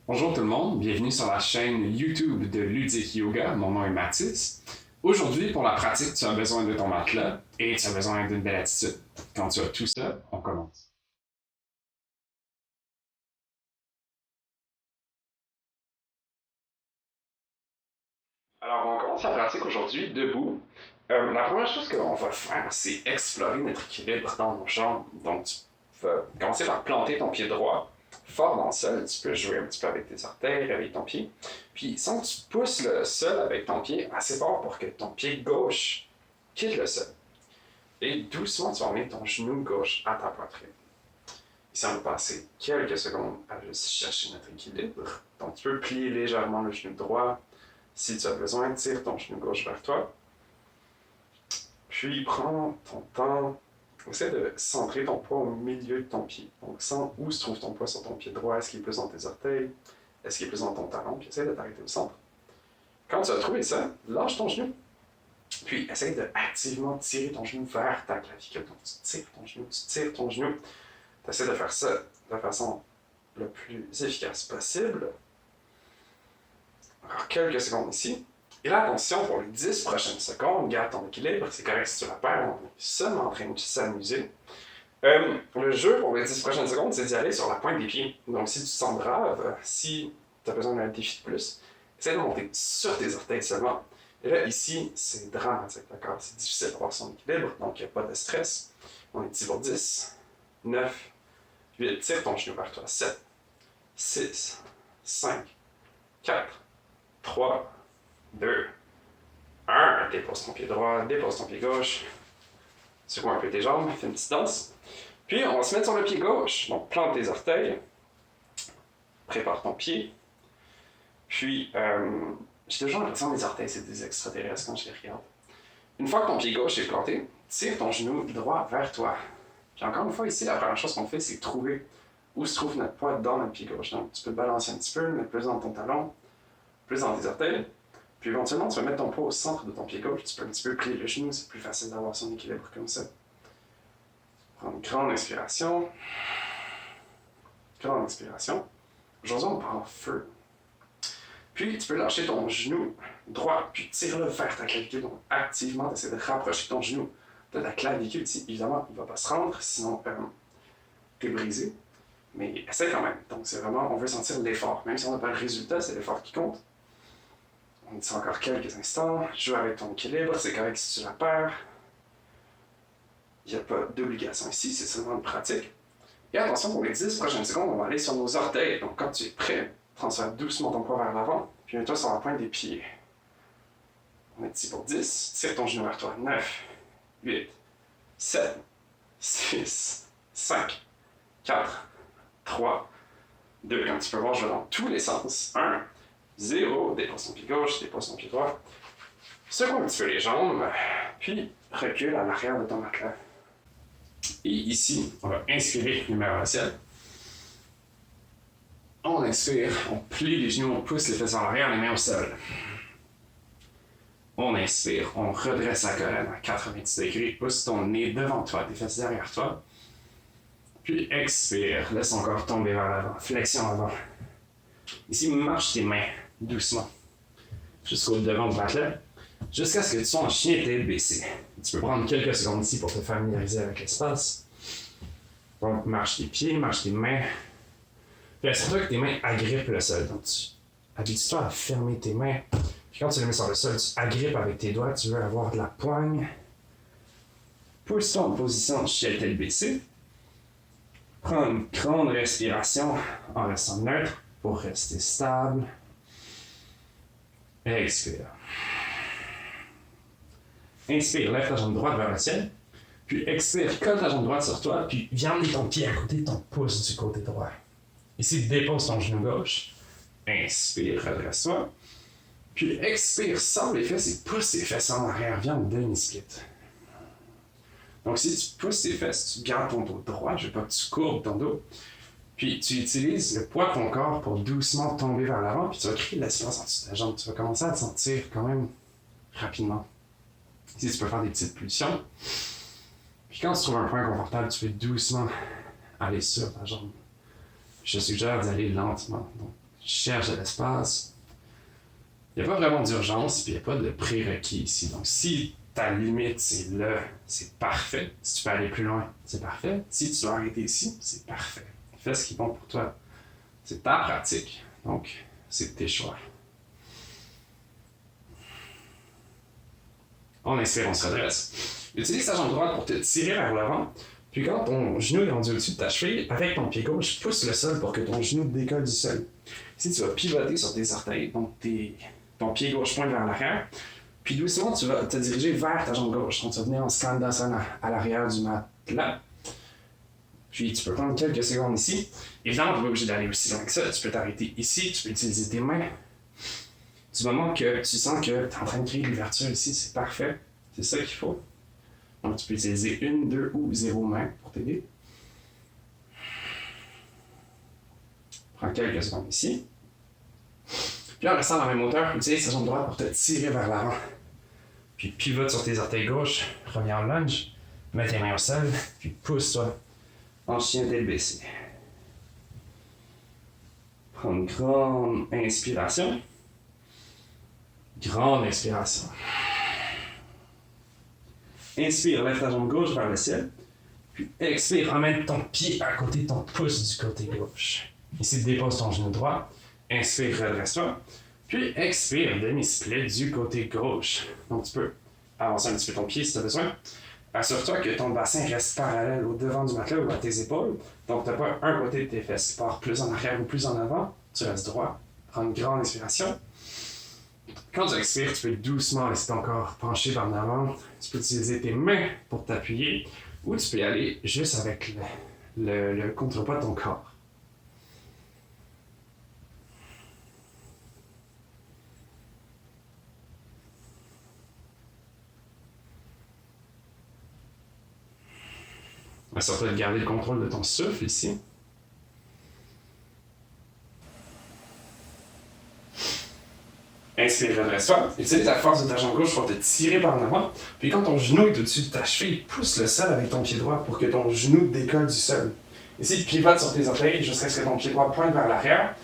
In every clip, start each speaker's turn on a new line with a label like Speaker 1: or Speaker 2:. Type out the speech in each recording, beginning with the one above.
Speaker 1: Bonjour tout le monde, bienvenue sur la chaîne YouTube de Ludique Yoga. Mon nom est Mathis. Aujourd'hui, pour la pratique, tu as besoin de ton matelas et tu as besoin d'une belle attitude. Quand tu as tout ça, on commence. Alors, on commence la pratique aujourd'hui debout. La première chose qu'on va faire, c'est explorer notre équilibre dans nos jambes. Donc, tu vas commencer par planter ton pied droit fort dans le sol. Tu peux jouer un petit peu avec tes orteils, avec ton pied. Puis, sans que tu pousses le sol avec ton pied assez fort pour que ton pied gauche quitte le sol. Et doucement, tu vas emmener ton genou gauche à ta poitrine. Ici, on va passer quelques secondes à juste chercher notre équilibre. Donc, tu peux plier légèrement le genou droit. Si tu as besoin, tire ton genou gauche vers toi. Puis, prends ton temps. Essaie de centrer ton poids au milieu de ton pied. Donc, sens où se trouve ton poids sur ton pied droit. Est-ce qu'il est plus dans tes orteils? Est-ce qu'il est plus dans ton talon? Puis, essaie de t'arrêter au centre. Quand tu as trouvé ça, lâche ton genou. Puis, essaie de activement tirer ton genou vers ta clavicule. Donc, tu tires ton genou, tu tires ton genou. Tu essaies de faire ça de façon le plus efficace possible. Encore quelques secondes ici. Et là, attention, pour les 10 prochaines secondes, garde ton équilibre, c'est correct si tu la perds, on est seulement en train de s'amuser. Le jeu pour les 10 prochaines secondes, c'est d'y aller sur la pointe des pieds. Donc, si tu te sens grave, si tu as besoin d'un défi de plus, essaie de monter sur tes orteils seulement. Et là, ici, c'est dramatique, d'accord? C'est difficile d'avoir son équilibre, donc il n'y a pas de stress. On est ici pour 10, 9, 8, tire ton genou vers toi, 7, 6, 5, 4, 3, 2, 1. Dépose ton pied droit, dépose ton pied gauche. Secoue un peu tes jambes, fais une petite danse. Puis, on va se mettre sur le pied gauche. Donc, plante tes orteils. Prépare ton pied. Puis, j'ai toujours l'impression que les orteils, c'est des extraterrestres quand je les regarde. Une fois que ton pied gauche est planté, tire ton genou droit vers toi. Puis encore une fois, ici, la première chose qu'on fait, c'est trouver où se trouve notre poids dans notre pied gauche. Donc, tu peux le balancer un petit peu, le mettre plus dans ton talon, plus dans tes orteils. Puis éventuellement, tu vas mettre ton poids au centre de ton pied gauche. Tu peux un petit peu plier le genou, c'est plus facile d'avoir son équilibre comme ça. Prends une grande inspiration. Grande inspiration. Aujourd'hui, on part en feu. Puis, tu peux lâcher ton genou droit, puis tire-le vers ta clavicule. Donc, activement, tu essaies de rapprocher ton genou de ta clavicule. Ici, évidemment, il ne va pas se rendre, sinon, tu es brisé. Mais essaie quand même. Donc, c'est vraiment, on veut sentir l'effort. Même si on n'a pas le résultat, c'est l'effort qui compte. On dit encore quelques instants. Joue avec ton équilibre, c'est correct si tu la perds. Il n'y a pas d'obligation ici, c'est seulement une pratique. Et attention, pour les 10 prochaines secondes, on va aller sur nos orteils. Donc, quand tu es prêt, transfère doucement ton poids vers l'avant, puis mets-toi sur la pointe des pieds. On est ici pour 10. Tire ton genou vers toi. 9, 8, 7, 6, 5, 4, 3, 2. Comme tu peux voir, je vais dans tous les sens. 1, 0. Dépose ton pied gauche, dépose ton pied droit. Secoue un petit peu les jambes, puis recule à l'arrière de ton matelas. Et ici, on va inspirer les mains vers le ciel. On inspire, on plie les genoux, on pousse les fesses en arrière, les mains au sol. On inspire, on redresse la colonne à 90 degrés, pousse ton nez devant toi, tes fesses derrière toi. Puis expire, laisse ton corps tomber vers l'avant, flexion avant. Ici, marche tes mains doucement jusqu'au devant du matelas, jusqu'à ce que tu sois en chien tête baissée. Tu peux prendre quelques secondes ici pour te familiariser avec l'espace. Donc, marche tes pieds, marche tes mains. Puis assure-toi que tes mains agrippent le sol. Donc, habitue-toi à fermer tes mains. Puis quand tu les mets sur le sol, tu agrippes avec tes doigts. Tu veux avoir de la poigne. Pousse-toi en position chien tête baissée. Prends une grande respiration en restant neutre pour rester stable. Expire. Inspire, lève ta jambe droite vers le ciel. Puis expire, colle ta jambe droite sur toi. Puis viens amener ton pied à côté de ton pouce du côté droit. Ici, dépose ton genou gauche. Inspire, redresse-toi. Puis expire, sens les fesses et pousse tes fesses en arrière. Viens en demi-split. Donc, si tu pousses tes fesses, tu gardes ton dos droit. Je veux pas que tu courbes ton dos. Puis, tu utilises le poids de ton corps pour doucement tomber vers l'avant. Puis, tu vas créer de l'espace en dessous de ta jambe. Tu vas commencer à te sentir quand même rapidement. Ici, tu peux faire des petites pulsions. Puis, quand tu trouves un point confortable, tu peux doucement aller sur ta jambe. Je te suggère d'y aller lentement. Donc, cherche de l'espace. Il n'y a pas vraiment d'urgence, puis il n'y a pas de prérequis ici. Donc, si ta limite, c'est là, c'est parfait. Si tu peux aller plus loin, c'est parfait. Si tu dois arrêter ici, c'est parfait. Fais ce qui compte pour toi. C'est ta pratique. Donc, c'est tes choix. On inspire, on se redresse. Utilise ta jambe droite pour te tirer vers l'avant. Puis quand ton genou est rendu au-dessus de ta cheville, avec ton pied gauche, pousse le sol pour que ton genou décolle du sol. Ici, tu vas pivoter sur tes orteils, donc ton pied gauche pointe vers l'arrière. Puis doucement, tu vas te diriger vers ta jambe gauche. Donc tu vas venir en Skandasana à l'arrière du matelas. Puis tu peux prendre quelques secondes ici. Évidemment, tu n'es pas obligé d'aller aussi loin que ça. Tu peux t'arrêter ici, tu peux utiliser tes mains. Du moment que tu sens que tu es en train de créer l'ouverture ici, c'est parfait. C'est ça qu'il faut. Donc tu peux utiliser 1, 2 ou 0 main pour t'aider. Prends quelques secondes ici. Puis en restant dans la même hauteur, utilise ta jambe droite pour te tirer vers l'avant. Puis pivote sur tes orteils gauche, reviens en lunge, mets tes mains au sol, puis pousse-toi en chien tête baissée. Prends une grande inspiration. Grande expiration. Inspire, lève ta jambe gauche vers le ciel. Puis expire, emmène ton pied à côté de ton pouce du côté gauche. Ici, dépose ton genou droit. Inspire, redresse-toi. Puis expire, demi-split du côté gauche. Donc tu peux avancer un petit peu ton pied si tu as besoin. Assure-toi que ton bassin reste parallèle au devant du matelas ou à tes épaules. Donc tu n'as pas un côté de tes fesses qui part plus en arrière ou plus en avant. Tu restes droit. Prends une grande inspiration. Quand tu expires, tu peux doucement laisser ton corps pencher vers l'avant. Tu peux utiliser tes mains pour t'appuyer ou tu peux y aller juste avec le contrepoids de ton corps. Assure-toi de garder le contrôle de ton souffle ici. Inspire, redresse-toi. Utilise la force de ta jambe gauche pour te tirer par en avant. Puis quand ton genou est au-dessus de ta cheville, pousse le sol avec ton pied droit pour que ton genou décolle du sol. Ici, pivote sur tes orteils jusqu'à ce que ton pied droit pointe vers l'arrière.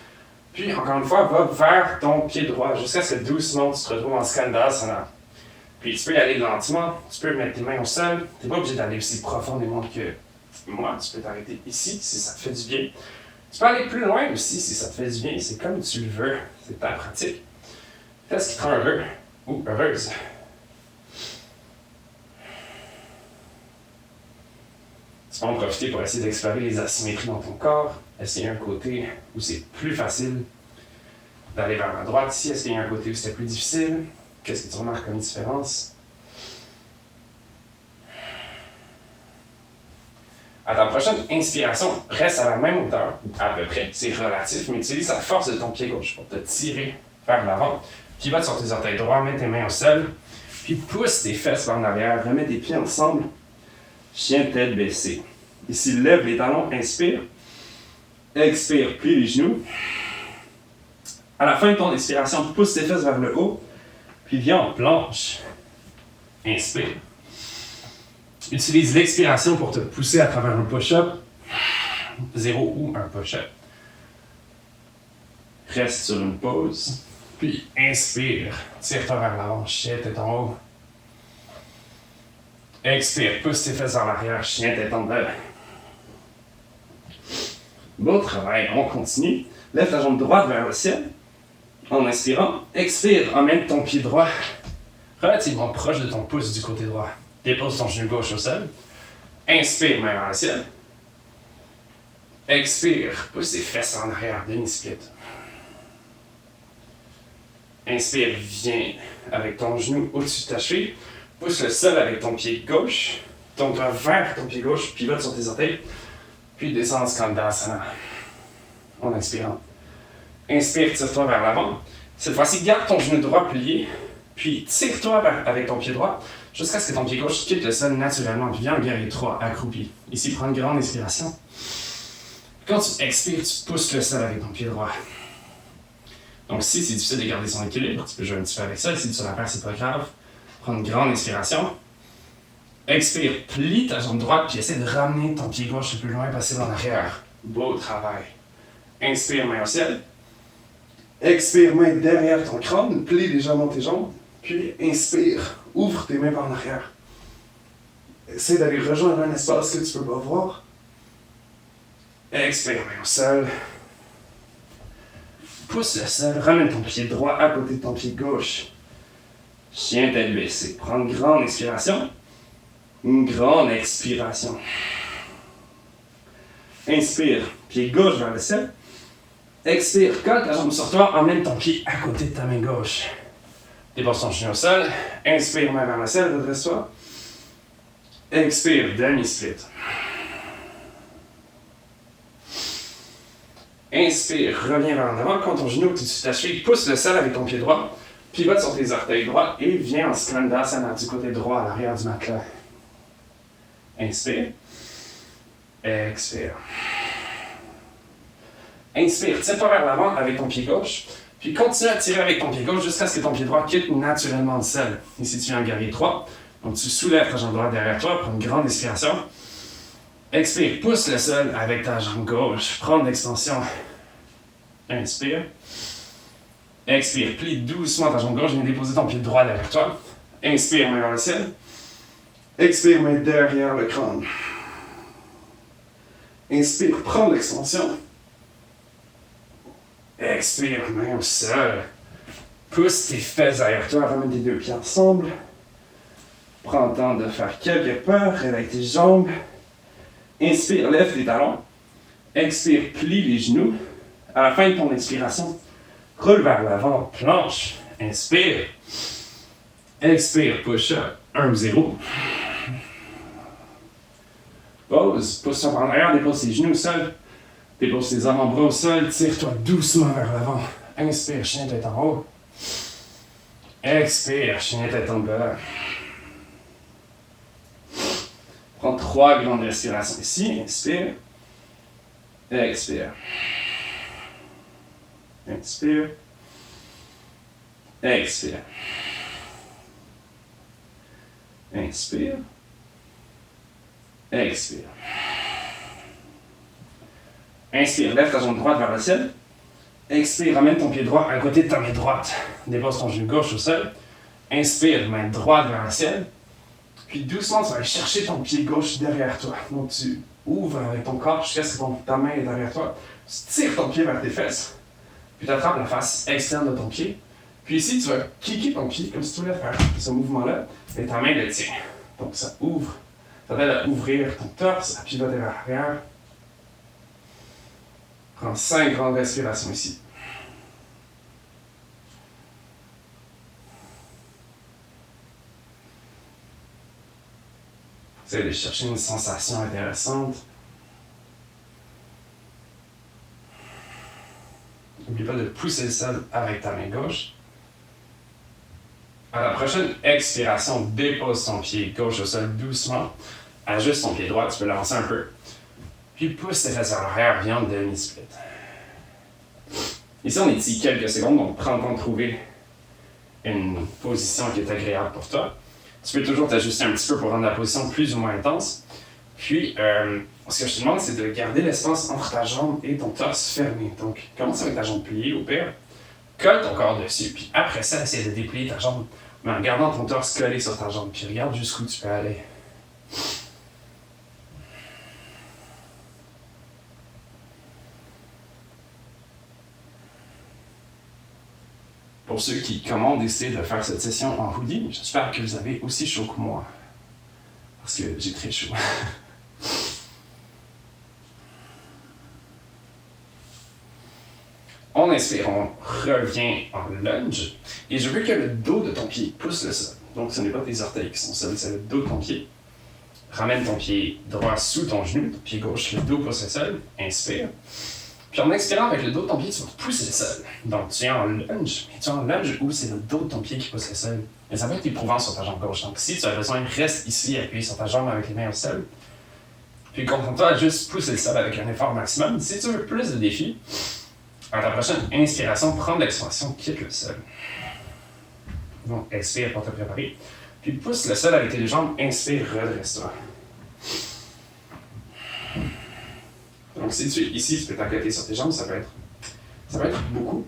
Speaker 1: Puis, encore une fois, va vers ton pied droit jusqu'à ce que doucement tu te retrouves en Skandasana. Puis tu peux y aller lentement, tu peux mettre tes mains au sol. Tu n'es pas obligé d'aller aussi profondément que moi. Tu peux t'arrêter ici si ça te fait du bien. Tu peux aller plus loin aussi si ça te fait du bien. C'est comme tu le veux. C'est ta pratique. Fais ce qui te rend heureux ou heureuse. Tu peux en profiter pour essayer d'explorer les asymétries dans ton corps. Est-ce qu'il y a un côté où c'est plus facile d'aller vers la droite ici? Est-ce qu'il y a un côté où c'était plus difficile? Qu'est-ce que tu remarques comme différence? À ta prochaine inspiration, reste à la même hauteur, à peu près, c'est relatif, mais utilise la force de ton pied gauche pour te tirer vers l'avant. Pivote sur tes orteils droits, mets tes mains au sol, puis pousse tes fesses vers l'arrière, remets tes pieds ensemble, chien tête baissée. Ici, lève les talons, inspire, expire, plie les genoux. À la fin de ton expiration, pousse tes fesses vers le haut, puis viens en planche. Inspire. Utilise l'expiration pour te pousser à travers un push-up, 0 ou un push-up. Reste sur une pause. Puis inspire, tire-toi vers l'avant, chien tête en haut. Expire, pousse tes fesses en arrière, chien tête en bas. Bon travail, on continue. Lève ta jambe droite vers le ciel. En inspirant, expire, emmène ton pied droit relativement proche de ton pouce du côté droit. Dépose ton genou gauche au sol. Inspire, main vers le ciel. Expire, pousse tes fesses en arrière, demi-split. Inspire, viens avec ton genou au-dessus de ta cheville. Pousse le sol avec ton pied gauche. Ton doigt vers ton pied gauche, pivote sur tes orteils. Puis descends en Skandasana. En inspirant. Inspire, tire-toi vers l'avant. Cette fois-ci, garde ton genou droit plié. Puis tire-toi avec ton pied droit jusqu'à ce que ton pied gauche quitte le sol naturellement. Puis viens en guerrier 3, accroupi. Ici, prends une grande inspiration. Quand tu expires, tu pousses le sol avec ton pied droit. Donc si c'est difficile de garder son équilibre, tu peux jouer un petit peu avec ça. Si tu la perds, c'est pas grave. Prends une grande inspiration. Expire, plie ta jambe droite, puis essaie de ramener ton pied gauche le plus loin possible en arrière. Beau travail. Inspire, main au ciel. Expire, main derrière ton crâne, plie légèrement tes jambes. Puis inspire, ouvre tes mains par en arrière. Essaye d'aller rejoindre un espace que tu peux pas voir. Expire, main au sol. Pousse le sol, ramène ton pied droit à côté de ton pied gauche. Chien tête baissée. Prends une grande expiration. Une grande expiration. Inspire, pied gauche vers le ciel. Expire, colle ta jambe sur toi, emmène ton pied à côté de ta main gauche. Dépose ton chien au sol. Inspire, main vers le ciel, redresse-toi. Expire, demi-split. Inspire, reviens vers l'avant, quand ton genou est au-dessus de ta cheville, pousse le sol avec ton pied droit, pivote sur tes orteils droits et viens en Skandasana du côté droit à l'arrière du matelas. Inspire. Expire. Inspire, tire-toi vers l'avant avec ton pied gauche, puis continue à tirer avec ton pied gauche jusqu'à ce que ton pied droit quitte naturellement le sol. Ici, tu viens en guerrier 3. Donc, tu soulèves ta jambe droite derrière toi, prends une grande expiration. Expire, pousse le sol avec ta jambe gauche, prends de l'extension. Inspire. Expire, plie doucement ta jambe gauche, viens déposer ton pied droit derrière toi. Inspire, main vers le ciel. Expire, main derrière le crâne. Inspire, prends de l'extension. Expire, main au sol. Pousse tes fesses derrière toi, ramène tes deux pieds ensemble. Prends le temps de faire quelques pas, réveille tes jambes. Inspire, lève tes talons. Expire, plie les genoux. À la fin de ton expiration, roule vers l'avant, planche. Inspire. Expire, push-up. 1-0. Pause, pousse-toi par en arrière, dépose tes genoux au sol. Dépose tes avant-bras au sol, tire-toi doucement vers l'avant. Inspire, chien tête en haut. Expire, chien tête en bas. Prends 3 grandes respirations ici. Inspire. Expire. Inspire. Expire. Inspire. Expire. Inspire, lève ta jambe droite vers le ciel. Expire, ramène ton pied droit à côté de ta main droite. Dépose ton genou gauche au sol. Inspire, main droite vers le ciel. Puis doucement, tu vas aller chercher ton pied gauche derrière toi. Donc tu ouvres avec ton corps jusqu'à ce que ta main est derrière toi. Tu tires ton pied vers tes fesses. Puis tu attrapes la face externe de ton pied. Puis ici, tu vas kicker ton pied comme si tu voulais faire ce mouvement-là. Et ta main le tient. Donc ça ouvre. Ça t'aide à ouvrir ton torse, à pivoter vers l'arrière. Prends 5 grandes respirations ici. Essaye de chercher une sensation intéressante. N'oublie pas de pousser le sol avec ta main gauche. À la prochaine expiration, dépose ton pied gauche au sol doucement. Ajuste ton pied droit, tu peux l'avancer un peu. Puis pousse tes fesses vers l'arrière, viens en demi-split. Ici, on est ici quelques secondes, donc prends le temps de trouver une position qui est agréable pour toi. Tu peux toujours t'ajuster un petit peu pour rendre la position plus ou moins intense. Puis, ce que je te demande, c'est de garder l'espace entre ta jambe et ton torse fermé. Donc, commence avec ta jambe pliée au pire. Colle ton corps dessus. Puis après ça, essaie de déplier ta jambe, mais en gardant ton torse collé sur ta jambe. Puis regarde jusqu'où tu peux aller. Pour ceux qui commandent décider de faire cette session en hoodie, j'espère que vous avez aussi chaud que moi. Parce que j'ai très chaud. On inspire, on revient en lunge. Et je veux que le dos de ton pied pousse le sol. Donc ce n'est pas tes orteils qui sont seuls, c'est le dos de ton pied. Ramène ton pied droit sous ton genou, ton pied gauche, le dos pousse le sol. Inspire. Puis en expirant avec le dos de ton pied, tu vas pousser le sol. Donc tu es en lunge, mais tu es en lunge où c'est le dos de ton pied qui pousse le sol. Et ça va être éprouvant sur ta jambe gauche. Donc si tu as besoin, reste ici appuyé sur ta jambe avec les mains au sol. Puis contente-toi à juste pousser le sol avec un effort maximum. Si tu veux plus de défis, à ta prochaine inspiration, prends de l'expansion, quitte le sol. Donc expire pour te préparer. Puis pousse le sol avec tes deux jambes, inspire, redresse-toi. Donc si tu es ici, tu peux t'accoter sur tes jambes, ça peut être beaucoup.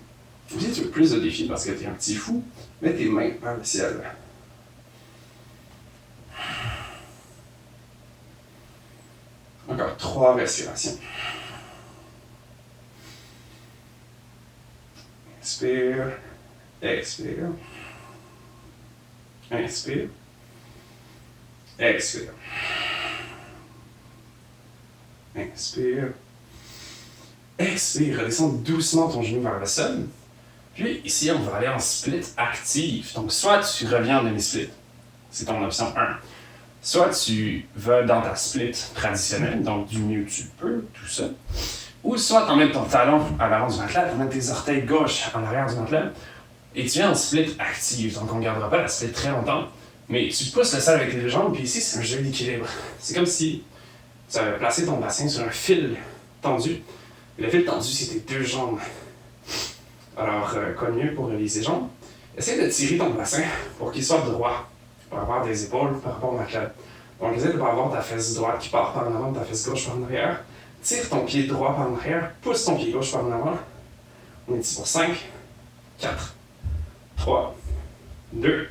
Speaker 1: Si tu veux plus de défis parce que tu es un petit fou, mets tes mains vers le ciel. Encore 3 respirations. Inspire, expire. Inspire, expire. Inspire, expire. Redescends doucement ton genou vers le sol. Puis ici, on va aller en split active. Donc, soit tu reviens en demi-split. C'est ton option 1. Soit tu vas dans ta split traditionnelle, donc du mieux que tu peux, tout ça. Ou soit tu emmènes ton talon à l'avant du matelas, tu emmènes tes orteils gauche en arrière du matelas, et tu viens en split active. Donc on ne gardera pas la split très longtemps, mais tu pousses le sol avec tes deux jambes, puis ici c'est un jeu d'équilibre. C'est comme si tu avais placé ton bassin sur un fil tendu. Et le fil tendu, c'est tes deux jambes. Alors, quoi de mieux pour relier ses jambes? Essaye de tirer ton bassin pour qu'il soit droit par rapport à tes épaules, par rapport au matelas. Donc, essaye de ne pas avoir ta fesse droite qui part par en avant, ta fesse gauche par en arrière. Tire ton pied droit par en arrière, pousse ton pied gauche par en avant. On est ici pour 5, 4, 3, 2,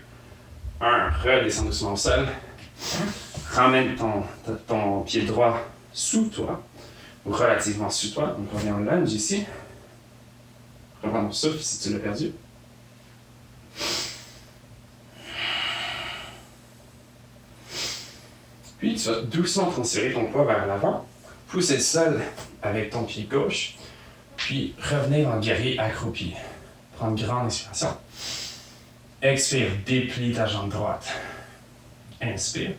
Speaker 1: 1. Redescends doucement au sol. Ramène ton pied droit sous toi, ou relativement sous toi. Donc, on revient en lunge ici. Reprends ton souffle si tu l'as perdu. Puis tu vas doucement transférer ton poids vers l'avant, pousser le sol avec ton pied gauche, puis revenir en guerrier accroupi. Prends une grande inspiration. Expire, déplie ta jambe droite. Inspire.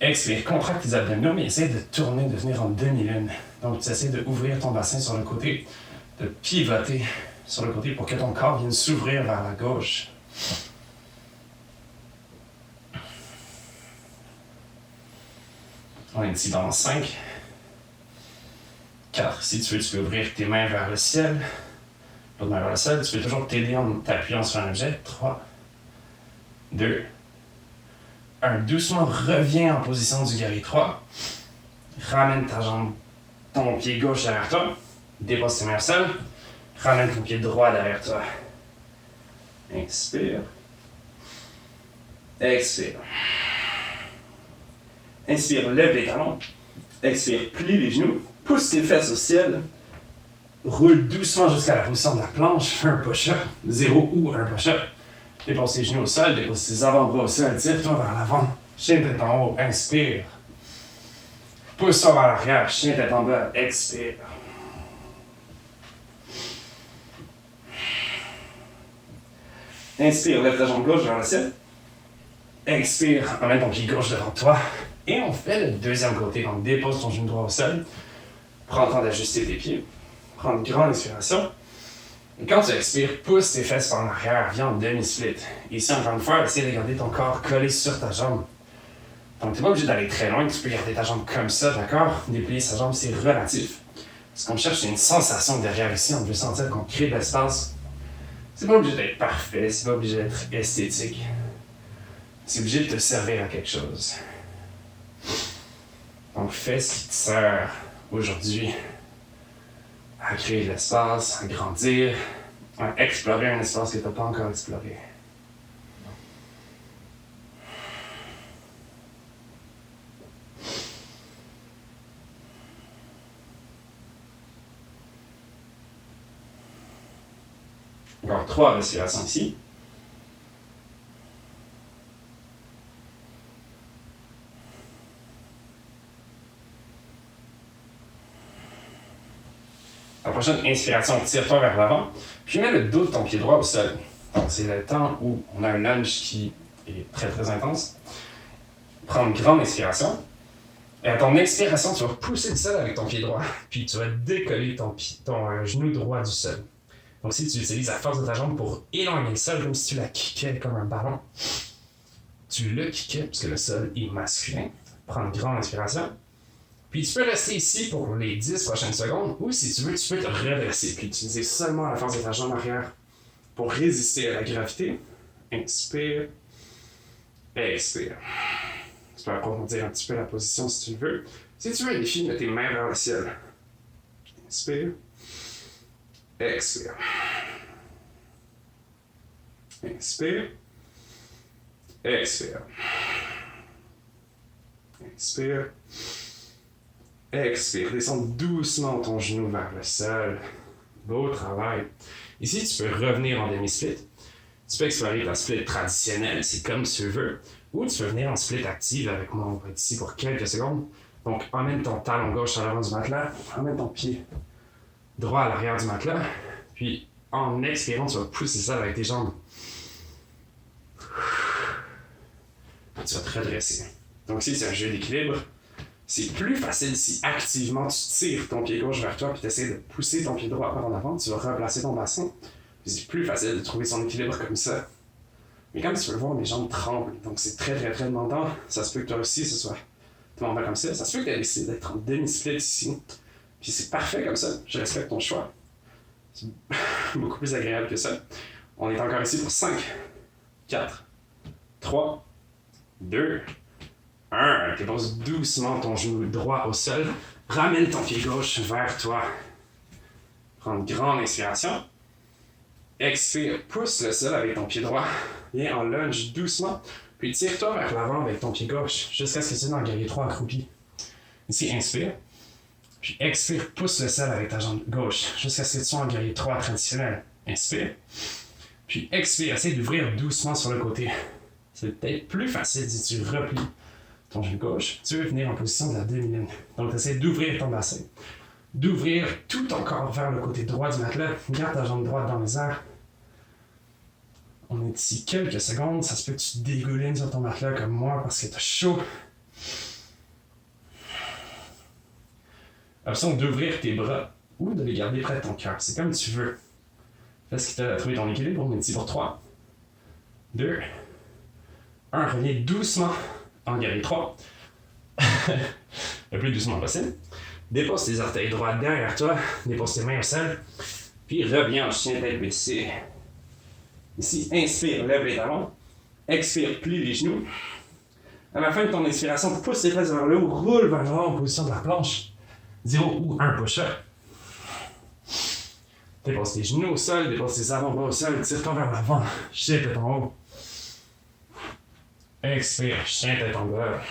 Speaker 1: Expire, contracte tes abdominaux, mais essaie de tourner, de venir en demi-lune. Donc tu essaies d'ouvrir ton bassin sur le côté, de pivoter sur le côté pour que ton corps vienne s'ouvrir vers la gauche. On est ici dans 5, 4. Si tu veux, tu peux ouvrir tes mains vers le ciel. L'autre main vers le ciel. Tu peux toujours t'aider en t'appuyant sur un objet. 3, 2, 1. Doucement, reviens en position du guerrier 3. Ramène ta jambe, ton pied gauche derrière toi. Dépose tes mains au sol. Ramène ton pied droit derrière toi. Inspire. Expire. Inspire, lève les talons. Expire, plie les genoux. Pousse tes fesses au ciel. Roule doucement jusqu'à la position de la planche. Fais un push-up. 0 ou un push-up. Dépose tes genoux au sol. Dépose tes avant-bras au sol. Tire-toi vers l'avant. Chien tête en haut. Inspire. Pousse-toi vers l'arrière. Chien tête en bas. Expire. Inspire, lève ta jambe gauche vers le ciel. Expire, emmène ton pied gauche devant toi. Et on fait le deuxième côté. Donc, dépose ton genou droit au sol. Prends le temps d'ajuster tes pieds. Prends une grande inspiration. Et quand tu expires, pousse tes fesses par en arrière. Viens en demi-split. Ici, encore une fois, essaie de garder ton corps collé sur ta jambe. Donc, tu n'es pas obligé d'aller très loin. Tu peux garder ta jambe comme ça, d'accord? Déplier sa jambe, c'est relatif. Ce qu'on cherche, c'est une sensation derrière ici. On veut sentir qu'on crée de l'espace. C'est pas obligé d'être parfait. C'est pas obligé d'être esthétique. C'est obligé de te servir à quelque chose. Donc, fais ce qui te sert aujourd'hui à créer de l'espace, à grandir, à explorer un espace que tu n'as pas encore exploré. Encore 3 respirations ici. La prochaine inspiration, tire-toi vers l'avant, puis mets le dos de ton pied droit au sol. Donc, c'est le temps où on a un lunge qui est très très intense. Prends une grande inspiration. Et à ton expiration, tu vas pousser le sol avec ton pied droit, puis tu vas décoller ton genou droit du sol. Donc, si tu utilises la force de ta jambe pour éloigner le sol, comme si tu la kickais comme un ballon, tu le kickais, parce que le sol est masculin. Prends une grande inspiration. Puis tu peux rester ici pour les 10 prochaines secondes, ou si tu veux, tu peux te redresser, puis utiliser seulement la force de ta jambe arrière pour résister à la gravité. Inspire. Expire. Tu peux approfondir un petit peu la position si tu le veux. Si tu veux un défi, mets tes mains vers le ciel. Inspire. Expire. Inspire. Expire. Inspire. Expire. Descends doucement ton genou vers le sol. Beau travail. Ici, tu peux revenir en demi-split. Tu peux explorer ta split traditionnelle, c'est comme tu veux. Ou tu peux venir en split active avec moi. On va être ici pour quelques secondes. Donc, emmène ton talon gauche à l'avant du matelas. Emmène ton pied droit à l'arrière du matelas. Puis, en expirant, tu vas pousser ça avec tes jambes. Tu vas te redresser. Donc, ici, c'est un jeu d'équilibre. C'est plus facile si activement tu tires ton pied gauche vers toi puis tu essaies de pousser ton pied droit par en avant. Tu vas replacer ton bassin. C'est plus facile de trouver son équilibre comme ça. Mais comme tu peux le voir, mes jambes tremblent. Donc, c'est très, très, très demandant. Ça se peut que toi aussi, ce soit demandant comme ça. Ça se peut que tu aies décidé d'être en demi-split ici. Puis c'est parfait comme ça. Je respecte ton choix. C'est beaucoup plus agréable que ça. On est encore ici pour 5, 4, 3, 2, 1. Dépose doucement ton genou droit au sol. Ramène ton pied gauche vers toi. Prends une grande inspiration. Expire, pousse le sol avec ton pied droit. Viens en lunge doucement. Puis tire-toi vers l'avant avec ton pied gauche jusqu'à ce que tu sois dans le guerrier 3 accroupi. Ici, inspire. Puis expire, pousse le sol avec ta jambe gauche jusqu'à ce que tu sois en guerrier 3 traditionnel. Inspire. Puis expire, essaye d'ouvrir doucement sur le côté. C'est peut-être plus facile si tu replies ton genou gauche. Tu veux venir en position de la demi-lune. Donc, tu essaies d'ouvrir ton bassin. D'ouvrir tout ton corps vers le côté droit du matelas. Garde ta jambe droite dans les airs. On est ici quelques secondes. Ça se peut que tu dégoulines sur ton matelas comme moi parce que tu as chaud. Option d'ouvrir tes bras ou de les garder près de ton cœur. C'est comme tu veux. Fais ce qui t'a trouvé ton équilibre. On est ici pour 3, 2, 1. Reviens doucement en guerrier 3. Le plus doucement possible. Dépose tes orteils droits derrière toi. Dépose tes mains au sol. Puis reviens en chien tête baissée. Ici, inspire, lève les talons. Expire, plie les genoux. À la fin de ton inspiration, pousse tes fesses vers le haut. Roule vers l'avant en position de la planche. 0 ou 1 push-up. Dépose tes genoux au sol, dépose tes avant-bras au sol, tire-toi vers l'avant, chien tête en haut. Expire, chien tête en bas.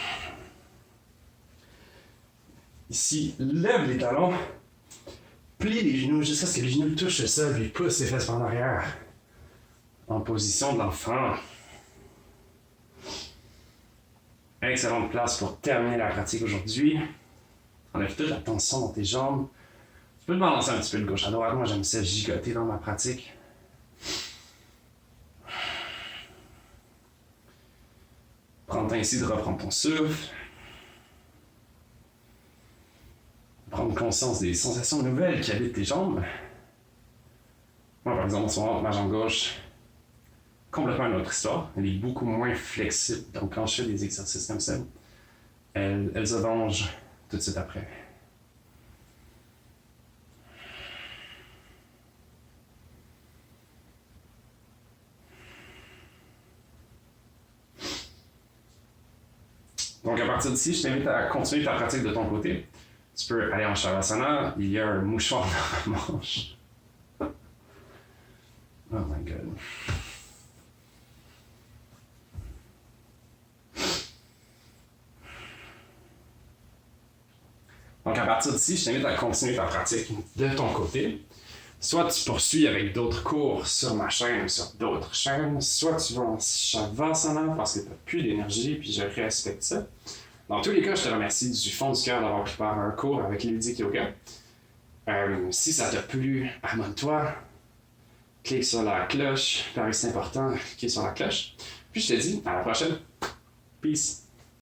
Speaker 1: Ici, lève les talons, plie les genoux jusqu'à ce que les genoux touchent le sol, puis pousse tes fesses en arrière. En position de l'enfant. Excellente place pour terminer la pratique aujourd'hui. Enlève toute la tension dans tes jambes. Tu peux te balancer un petit peu de gauche à droite. Moi, j'aime ça gigoter dans ma pratique. Prends le temps ici de reprendre ton souffle. Prendre conscience des sensations nouvelles qui habitent tes jambes. Moi, par exemple, en ce moment, ma jambe gauche, complètement une autre histoire. Elle est beaucoup moins flexible. Donc, quand je fais des exercices comme ça, elle se venge tout de suite après. Donc, à partir d'ici, je t'invite à continuer ta pratique de ton côté. Tu peux aller en Shavasana. Il y a un mouchoir dans la manche. Oh my god. Donc, à partir d'ici, je t'invite à continuer ta pratique de ton côté. Soit tu poursuis avec d'autres cours sur ma chaîne ou sur d'autres chaînes, soit tu vas en Shavasana parce que tu n'as plus d'énergie, puis je respecte ça. Dans tous les cas, je te remercie du fond du cœur d'avoir pris part à un cours avec Ludic Yoga. Si ça t'a plu, abonne-toi, clique sur la cloche, pareil c'est important, clique sur la cloche. Puis je te dis à la prochaine. Peace!